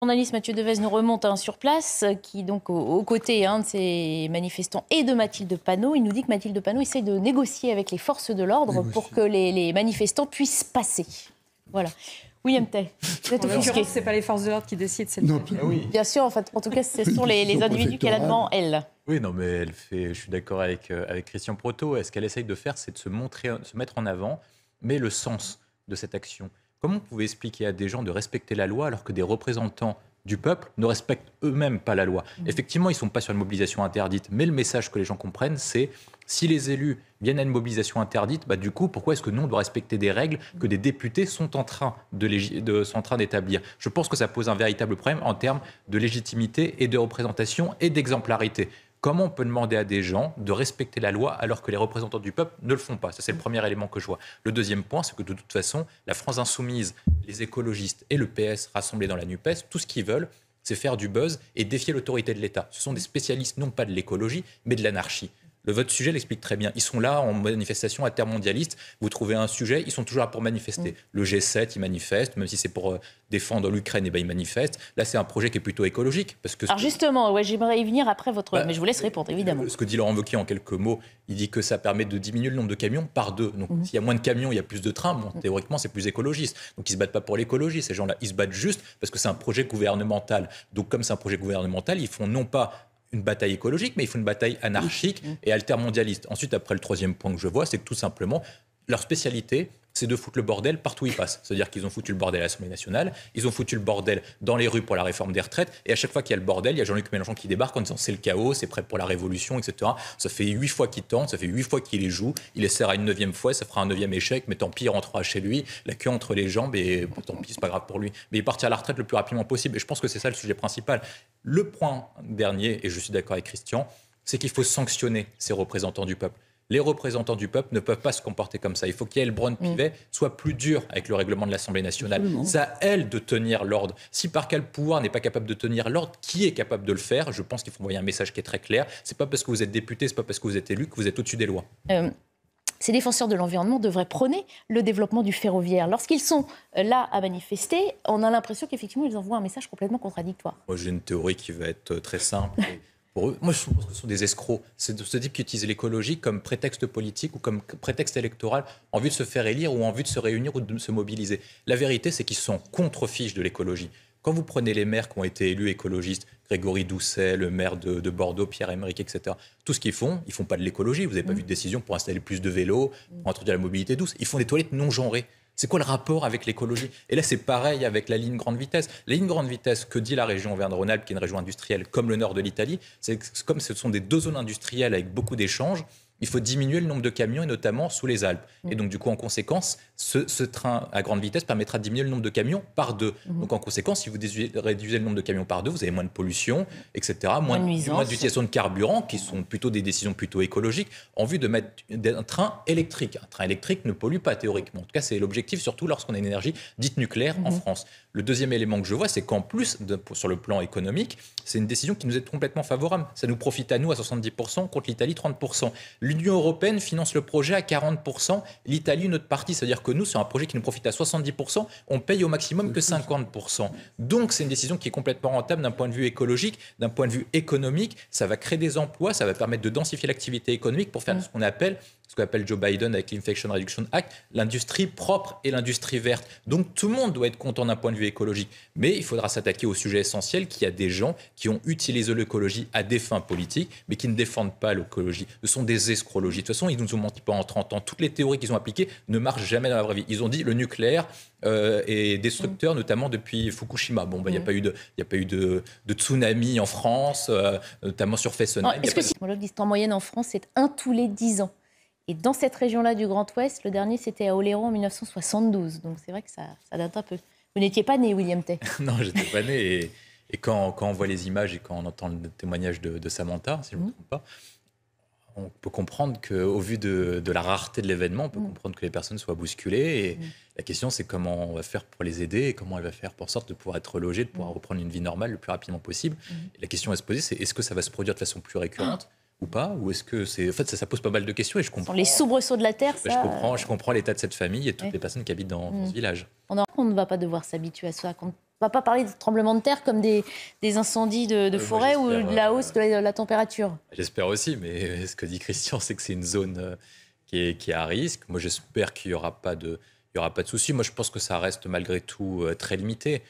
Le journaliste Mathieu Devez nous remonte sur place, qui donc aux côtés de ces manifestants et de Mathilde Panot. Il nous dit que Mathilde Panot essaye de négocier avec les forces de l'ordre pour que les manifestants puissent passer. Voilà. William Tay, vous êtes offusqué. Ce n'est pas les forces de l'ordre qui décident, c'est le trafic. Bien sûr, en fait, en tout cas, ce sont les individus qu'elle a devant elle. Oui, non, mais je suis d'accord avec Christian Proto. Ce qu'elle essaye de faire, c'est de se mettre en avant, mais le sens de cette action. Comment vous pouvez expliquer à des gens de respecter la loi alors que des représentants du peuple ne respectent eux-mêmes pas la loi? Effectivement, ils ne sont pas sur une mobilisation interdite, mais le message que les gens comprennent, c'est si les élus viennent à une mobilisation interdite, du coup, pourquoi est-ce que nous, on doit respecter des règles que des députés sont en train d'établir? Je pense que ça pose un véritable problème en termes de légitimité et de représentation et d'exemplarité. Comment on peut demander à des gens de respecter la loi alors que les représentants du peuple ne le font pas? Ça, c'est le premier élément que je vois. Le deuxième point, c'est que de toute façon, la France insoumise, les écologistes et le PS rassemblés dans la NUPES, tout ce qu'ils veulent, c'est faire du buzz et défier l'autorité de l'État. Ce sont des spécialistes non pas de l'écologie, mais de l'anarchie. Votre sujet l'explique très bien. Ils sont là en manifestation intermondialiste. Vous trouvez un sujet, ils sont toujours là pour manifester. Le G7, il manifeste, même si c'est pour défendre l'Ukraine, il manifeste. Là, c'est un projet qui est plutôt écologique. Parce que alors justement, j'aimerais y venir après mais je vous laisse répondre, évidemment. Ce que dit Laurent Wauquiez en quelques mots, il dit que ça permet de diminuer le nombre de camions par 2. Donc, s'il y a moins de camions, il y a plus de trains. Bon, théoriquement, c'est plus écologiste. Donc, ils ne se battent pas pour l'écologie, ces gens-là. Ils se battent juste parce que c'est un projet gouvernemental. Donc, comme c'est un projet gouvernemental, ils font non pas une bataille écologique, mais il faut une bataille anarchique et altermondialiste. Ensuite, après, le troisième point que je vois, c'est que tout simplement, leur spécialité, c'est de foutre le bordel partout où ils passent. C'est-à-dire qu'ils ont foutu le bordel à l'Assemblée nationale, ils ont foutu le bordel dans les rues pour la réforme des retraites, et à chaque fois qu'il y a le bordel, il y a Jean-Luc Mélenchon qui débarque en disant c'est le chaos, c'est prêt pour la révolution, etc. Ça fait 8 fois qu'il tente, ça fait 8 fois qu'il les joue, il essaiera une 9e fois, ça fera un 9e échec, mais tant pis, il rentrera chez lui, la queue entre les jambes, et bon, tant pis, c'est pas grave pour lui. Mais il partira à la retraite le plus rapidement possible, et je pense que c'est ça le sujet principal. Le point dernier, et je suis d'accord avec Christian, c'est qu'il faut sanctionner ces représentants du peuple. Les représentants du peuple ne peuvent pas se comporter comme ça. Il faut qu'Yaël Braun-Pivet soit plus dur avec le règlement de l'Assemblée nationale. Absolument. C'est à elle de tenir l'ordre. Si par quel pouvoir n'est pas capable de tenir l'ordre, qui est capable de le faire? Je pense qu'il faut envoyer un message qui est très clair. C'est pas parce que vous êtes député, c'est pas parce que vous êtes élu que vous êtes au-dessus des lois. Ces défenseurs de l'environnement devraient prôner le développement du ferroviaire. Lorsqu'ils sont là à manifester, on a l'impression qu'effectivement, ils envoient un message complètement contradictoire. Moi, j'ai une théorie qui va être très simple. Pour eux, moi, je pense que ce sont des escrocs. C'est de ce type qui utilise l'écologie comme prétexte politique ou comme prétexte électoral en vue de se faire élire ou en vue de se réunir ou de se mobiliser. La vérité, c'est qu'ils sont contre-fiches de l'écologie. Quand vous prenez les maires qui ont été élus écologistes, Grégory Doucet, le maire de Bordeaux, Pierre-Emerick, etc., tout ce qu'ils font pas de l'écologie. Vous n'avez pas vu de décision pour installer plus de vélos, pour introduire la mobilité douce. Ils font des toilettes non genrées. C'est quoi le rapport avec l'écologie? Et là, c'est pareil avec la ligne grande vitesse. La ligne grande vitesse, que dit la région Auvergne-Rhône-Alpes, qui est une région industrielle comme le nord de l'Italie, c'est comme ce sont des 2 zones industrielles avec beaucoup d'échanges, il faut diminuer le nombre de camions, et notamment sous les Alpes. Et donc, du coup, en conséquence, ce train à grande vitesse permettra de diminuer le nombre de camions par 2. Donc, en conséquence, si vous réduisez le nombre de camions par 2, vous avez moins de pollution, etc., moins d'utilisation de carburant, qui sont plutôt des décisions plutôt écologiques, en vue de mettre un train électrique. Un train électrique ne pollue pas, théoriquement. En tout cas, c'est l'objectif, surtout lorsqu'on a une énergie dite nucléaire en France. Le deuxième élément que je vois, c'est qu'en plus, sur le plan économique, c'est une décision qui nous est complètement favorable. Ça nous profite à nous à 70%, contre l'Italie 30%. L'Union européenne finance le projet à 40%, l'Italie une autre partie. C'est-à-dire que nous, sur un projet qui nous profite à 70%, on paye au maximum que 50%. Donc, c'est une décision qui est complètement rentable d'un point de vue écologique, d'un point de vue économique. Ça va créer des emplois, ça va permettre de densifier l'activité économique pour faire ce qu'appelle Joe Biden avec l'Inflation Reduction Act, l'industrie propre et l'industrie verte. Donc, tout le monde doit être content d'un point de vue écologique. Mais il faudra s'attaquer au sujet essentiel qu'il y a des gens qui ont utilisé l'écologie à des fins politiques, mais qui ne défendent pas l'écologie. Ce sont des escrologies. De toute façon, ils nous ont menti pendant 30 ans. Toutes les théories qu'ils ont appliquées ne marchent jamais dans la vraie vie. Ils ont dit le nucléaire est destructeur, notamment depuis Fukushima. Bon, il n'y a pas eu de tsunami en France, notamment sur Fessenheim. Est-ce que si en moyenne en France, c'est 1 tous les 10 ans? Et dans cette région-là du Grand Ouest, le dernier, c'était à Oléron en 1972. Donc c'est vrai que ça date un peu. Vous n'étiez pas né, William Tay? Non, je n'étais pas né. Et quand on voit les images et quand on entend le témoignage de Samantha, si je ne me trompe pas, on peut comprendre qu'au vu de la rareté de l'événement, on peut comprendre que les personnes soient bousculées. Et la question, c'est comment on va faire pour les aider et comment elle va faire pour sorte de pouvoir être logée, de pouvoir reprendre une vie normale le plus rapidement possible. Et la question à se poser, c'est est-ce que ça va se produire de façon plus récurrente ou pas? Ou est-ce que c'est... En fait, ça pose pas mal de questions et je comprends. Les soubresauts de la terre, ça... Je comprends l'état de cette famille et de toutes les personnes qui habitent dans ce village. On ne va pas devoir s'habituer à ça. Quand On ne va pas parler de tremblements de terre comme des incendies de forêt ou de la hausse de la température. J'espère aussi, mais ce que dit Christian, c'est que c'est une zone qui est à risque. Moi, j'espère qu'il n'y aura pas de souci. Moi, je pense que ça reste malgré tout très limité.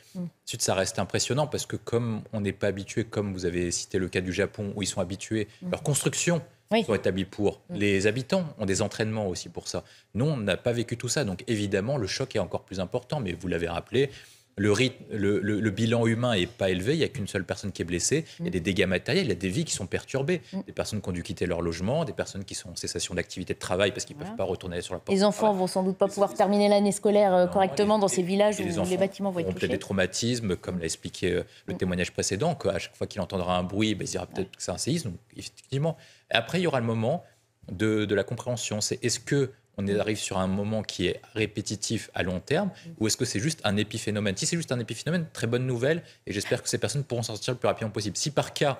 Ensuite, ça reste impressionnant parce que comme on n'est pas habitué, comme vous avez cité le cas du Japon, où ils sont habitués, leur construction sont établies pour. Les habitants ont des entraînements aussi pour ça. Nous, on n'a pas vécu tout ça. Donc, évidemment, le choc est encore plus important. Mais vous l'avez rappelé, le bilan humain n'est pas élevé, il n'y a qu'une seule personne qui est blessée, il y a des dégâts matériels, il y a des vies qui sont perturbées, des personnes qui ont dû quitter leur logement, des personnes qui sont en cessation d'activité de travail parce qu'ils ne peuvent pas retourner sur la porte. Les enfants vont sans doute pas pouvoir terminer l'année scolaire correctement dans ces villages où les bâtiments vont être touchés. Peut-être des traumatismes, comme l'a expliqué le témoignage précédent, qu'à chaque fois qu'il entendra un bruit, il se dira peut-être que c'est un séisme, donc, effectivement. Et après, il y aura le moment de la compréhension, c'est est-ce que on arrive sur un moment qui est répétitif à long terme, ou est-ce que c'est juste un épiphénomène? Si c'est juste un épiphénomène, très bonne nouvelle, et j'espère que ces personnes pourront s'en sortir le plus rapidement possible. Si par cas,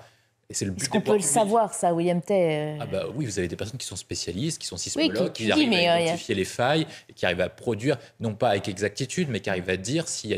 et c'est le but est-ce qu'on peut le savoir, ça, William Tay Ah bah oui, vous avez des personnes qui sont spécialistes, qui sont sismologues, qui arrivent à identifier les failles, et qui arrivent à produire, non pas avec exactitude, mais qui arrivent à dire s'il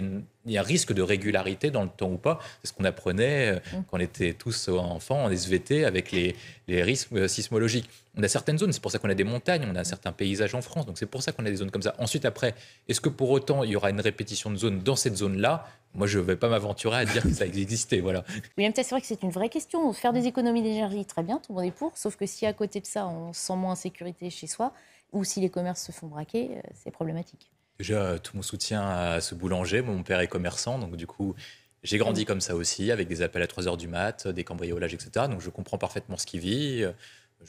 y a un risque de régularité dans le temps ou pas. C'est ce qu'on apprenait quand on était tous enfants en SVT avec les risques sismologiques. On a certaines zones, c'est pour ça qu'on a des montagnes, on a certains paysages en France, donc c'est pour ça qu'on a des zones comme ça. Ensuite, après, est-ce que pour autant, il y aura une répétition de zones dans cette zone-là? Moi, je ne vais pas m'aventurer à dire que ça existait. Voilà. William Tay, c'est vrai que c'est une vraie question. Faire des économies d'énergie, très bien, tout le monde est pour, sauf que si à côté de ça, on se sent moins en sécurité chez soi, ou si les commerces se font braquer, c'est problématique. Déjà, tout mon soutien à ce boulanger. Mon père est commerçant, donc du coup, j'ai grandi comme ça aussi, avec des appels à 3h du mat, des cambriolages, etc. Donc je comprends parfaitement ce qu'il vit.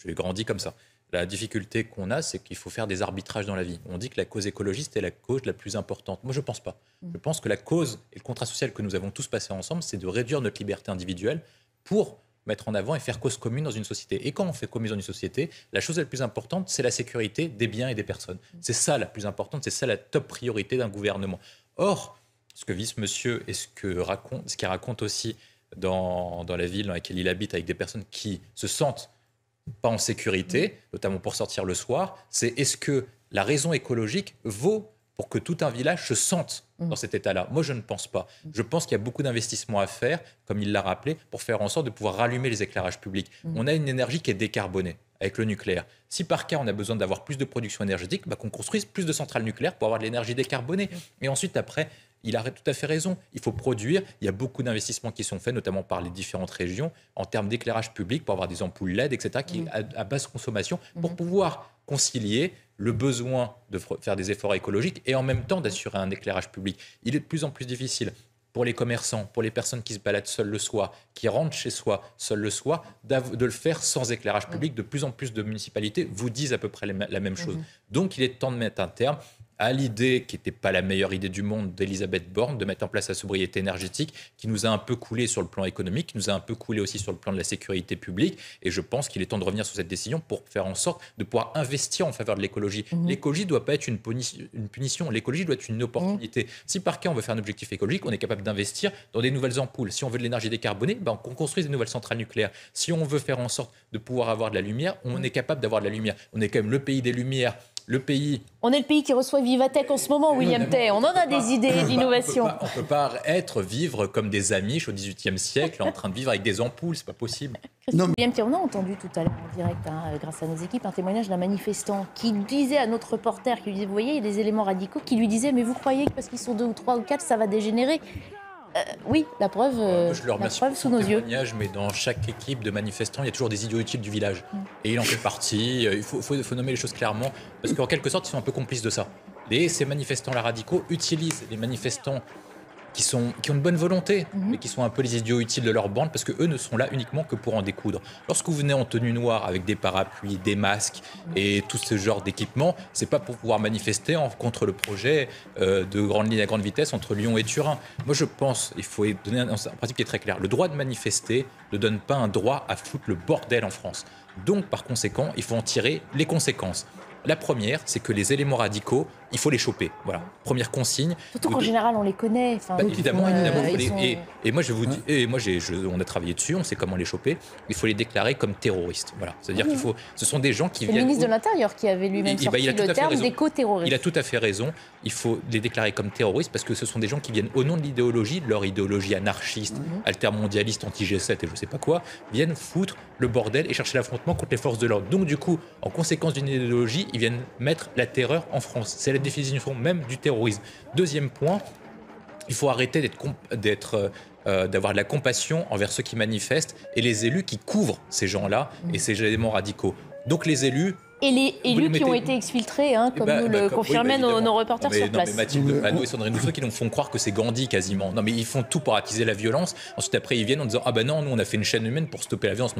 J'ai grandi comme ça. La difficulté qu'on a, c'est qu'il faut faire des arbitrages dans la vie. On dit que la cause écologiste est la cause la plus importante. Moi, je ne pense pas. Je pense que la cause et le contrat social que nous avons tous passé ensemble, c'est de réduire notre liberté individuelle pour mettre en avant et faire cause commune dans une société. Et quand on fait commune dans une société, la chose la plus importante, c'est la sécurité des biens et des personnes. C'est ça la plus importante, c'est ça la top priorité d'un gouvernement. Or, ce que vit ce monsieur et ce qu'il raconte aussi dans la ville dans laquelle il habite avec des personnes qui se sentent pas en sécurité, notamment pour sortir le soir, c'est est-ce que la raison écologique vaut pour que tout un village se sente dans cet état-là? Moi, je ne pense pas. Je pense qu'il y a beaucoup d'investissements à faire, comme il l'a rappelé, pour faire en sorte de pouvoir rallumer les éclairages publics. On a une énergie qui est décarbonée avec le nucléaire. Si par cas, on a besoin d'avoir plus de production énergétique, qu'on construise plus de centrales nucléaires pour avoir de l'énergie décarbonée. Et ensuite, après, il a tout à fait raison. Il faut produire. Il y a beaucoup d'investissements qui sont faits, notamment par les différentes régions, en termes d'éclairage public, pour avoir des ampoules LED, etc., qui à basse consommation, pour pouvoir concilier le besoin de faire des efforts écologiques et en même temps d'assurer un éclairage public. Il est de plus en plus difficile pour les commerçants, pour les personnes qui se baladent seules le soir, qui rentrent chez soi seules le soir, de le faire sans éclairage public. De plus en plus de municipalités vous disent à peu près la même chose. Donc il est temps de mettre un terme à l'idée, qui n'était pas la meilleure idée du monde, d'Elisabeth Borne, de mettre en place la sobriété énergétique, qui nous a un peu coulé sur le plan économique, qui nous a un peu coulé aussi sur le plan de la sécurité publique. Et je pense qu'il est temps de revenir sur cette décision pour faire en sorte de pouvoir investir en faveur de l'écologie. L'écologie ne doit pas être une punition, l'écologie doit être une opportunité. Si par cas on veut faire un objectif écologique, on est capable d'investir dans des nouvelles ampoules. Si on veut de l'énergie décarbonée, on construise des nouvelles centrales nucléaires. Si on veut faire en sorte de pouvoir avoir de la lumière, on est capable d'avoir de la lumière. On est quand même le pays des lumières. On est le pays qui reçoit Vivatech en ce moment, William Tay. On en a des idées d'innovation. On ne peut pas vivre comme des Amish au XVIIIe siècle, en train de vivre avec des ampoules, c'est pas possible. William Tay, on a entendu tout à l'heure en direct, grâce à nos équipes, un témoignage d'un manifestant qui disait à notre reporter, qui lui disait, vous voyez, il y a des éléments radicaux, qui lui disaient, mais vous croyez que parce qu'ils sont 2 ou 3 ou 4, ça va dégénérer? Oui, la preuve, je le remercie pour sous nos yeux. Mais dans chaque équipe de manifestants, il y a toujours des idiots utiles du village. Et il en fait partie. Il faut nommer les choses clairement. Parce qu'en quelque sorte, ils sont un peu complices de ça. Ces manifestants-là radicaux utilisent les manifestants qui ont une bonne volonté, mais qui sont un peu les idiots utiles de leur bande, parce qu'eux ne sont là uniquement que pour en découdre. Lorsque vous venez en tenue noire avec des parapluies, des masques et tout ce genre d'équipement, c'est pas pour pouvoir manifester contre le projet de grande ligne à grande vitesse entre Lyon et Turin. Moi, je pense il faut donner un principe qui est très clair. Le droit de manifester ne donne pas un droit à foutre le bordel en France. Donc, par conséquent, il faut en tirer les conséquences. La première, c'est que les éléments radicaux, il faut les choper. Voilà, première consigne. Surtout qu'en général, on les connaît. Évidemment, et moi, je vous dis, on a travaillé dessus, on sait comment les choper. Il faut les déclarer comme terroristes. Voilà, c'est-à-dire ce sont des gens qui viennent. C'est le ministre de l'Intérieur qui avait lui-même sorti le terme d'éco-terroriste. Il a tout à fait raison. Il faut les déclarer comme terroristes parce que ce sont des gens qui viennent au nom de l'idéologie, de leur idéologie anarchiste, altermondialiste, anti-G7 et je sais pas quoi, viennent foutre le bordel et chercher l'affrontement contre les forces de l'ordre. Donc du coup, en conséquence d'une idéologie, ils viennent mettre la terreur en France. C'est la définition même du terrorisme. Deuxième point, il faut arrêter d'avoir de la compassion envers ceux qui manifestent et les élus qui couvrent ces gens-là et ces éléments radicaux. Donc les élus... Et les élus qui ont été exfiltrés, comme nous le confirmaient nos reporters sur place. Mais Mathilde Panot et Sandrine Rousseau qui nous font croire que c'est Gandhi quasiment. Non mais ils font tout pour attiser la violence. Ensuite après ils viennent en disant non, nous on a fait une chaîne humaine pour stopper la violence.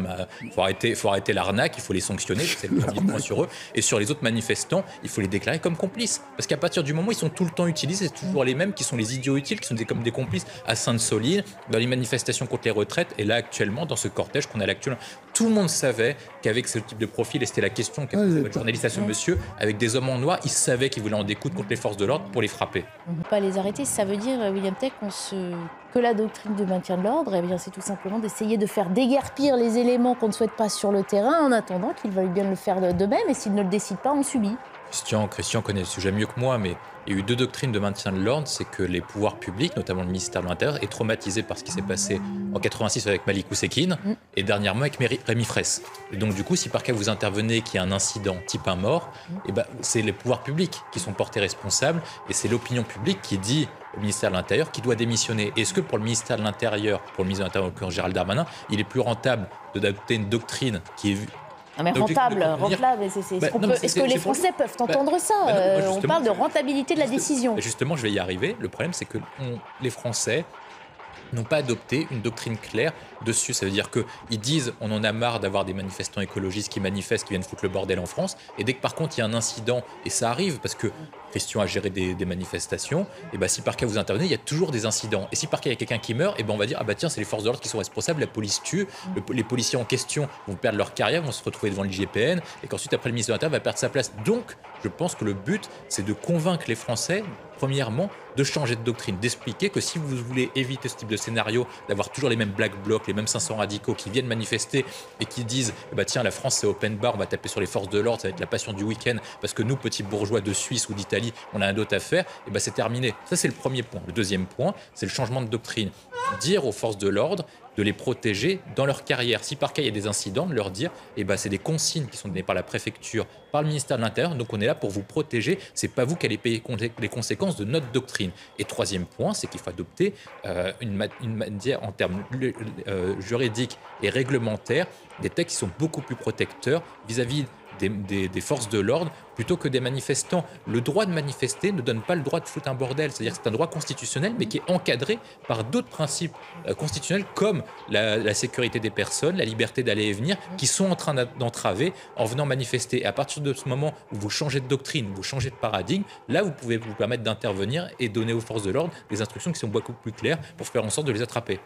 Il faut arrêter l'arnaque, il faut les sanctionner, c'est le premier point sur eux. Et sur les autres manifestants, il faut les déclarer comme complices. Parce qu'à partir du moment où ils sont tout le temps utilisés, c'est toujours les mêmes qui sont les idiots utiles, qui sont comme des complices à Sainte-Soline, dans les manifestations contre les retraites. Et là actuellement, dans ce cortège qu'on a actuellement, tout le monde savait qu'avec ce type de profil, et c'était la question qu'a posée votre journaliste à ce monsieur, avec des hommes en noir, ils savaient qu'ils voulaient en découdre contre les forces de l'ordre pour les frapper. On ne peut pas les arrêter. Ça veut dire, William Tech, que la doctrine de maintien de l'ordre, c'est tout simplement d'essayer de faire déguerpir les éléments qu'on ne souhaite pas sur le terrain en attendant qu'ils veuillent bien le faire d'eux-mêmes et s'ils ne le décident pas, on subit. Christian connaît le sujet mieux que moi, mais il y a eu deux doctrines de maintien de l'ordre. C'est que les pouvoirs publics, notamment le ministère de l'Intérieur, est traumatisé par ce qui s'est passé en 86 avec Malik Oussekine et dernièrement avec Rémi Fraisse. Et donc du coup, si par cas vous intervenez qu'il y a un incident type un mort, c'est les pouvoirs publics qui sont portés responsables et c'est l'opinion publique qui dit au ministère de l'Intérieur qui doit démissionner. Est-ce que pour le ministère de l'Intérieur, pour le ministre de l'Intérieur, en l'occurrence Gérald Darmanin, il est plus rentable d'adopter une doctrine qui est mais rentable, est-ce que les Français peuvent entendre ça on parle de rentabilité de la décision. Justement, je vais y arriver. Le problème, c'est que les Français n'ont pas adopté une doctrine claire dessus. Ça veut dire qu'ils disent on en a marre d'avoir des manifestants écologistes qui manifestent, qui viennent foutre le bordel en France. Et dès que par contre il y a un incident, et ça arrive parce que Christian a géré des manifestations, et si par cas vous intervenez, il y a toujours des incidents. Et si par cas il y a quelqu'un qui meurt, on va dire tiens, c'est les forces de l'ordre qui sont responsables, la police tue, les policiers en question vont perdre leur carrière, vont se retrouver devant l'IGPN, et qu'ensuite après le ministre de l'Intérieur va perdre sa place. Donc je pense que le but c'est de convaincre les Français, premièrement, de changer de doctrine, d'expliquer que si vous voulez éviter ce type de scénario, d'avoir toujours les mêmes black blocs, les mêmes 500 radicaux qui viennent manifester et qui disent tiens, la France c'est open bar, on va taper sur les forces de l'ordre, ça va être la passion du week-end parce que nous, petits bourgeois de Suisse ou d'Italie, on a un d'autre à faire, c'est terminé. Ça c'est le premier point. Le deuxième point, c'est le changement de doctrine. Dire aux forces de l'ordre de les protéger dans leur carrière. Si par cas il y a des incidents, de leur dire c'est des consignes qui sont données par la préfecture, par le ministère de l'Intérieur, donc on est là pour vous protéger, c'est pas vous qui allez payer les conséquences de notre doctrine. Et troisième point, c'est qu'il faut adopter une manière en termes juridiques et réglementaires, des textes qui sont beaucoup plus protecteurs vis-à-vis des forces de l'ordre plutôt que des manifestants. Le droit de manifester ne donne pas le droit de foutre un bordel. C'est-à-dire que c'est un droit constitutionnel, mais qui est encadré par d'autres principes constitutionnels comme la sécurité des personnes, la liberté d'aller et venir, qui sont en train d'entraver en venant manifester. Et à partir de ce moment où vous changez de doctrine, vous changez de paradigme, là, vous pouvez vous permettre d'intervenir et donner aux forces de l'ordre des instructions qui sont beaucoup plus claires pour faire en sorte de les attraper.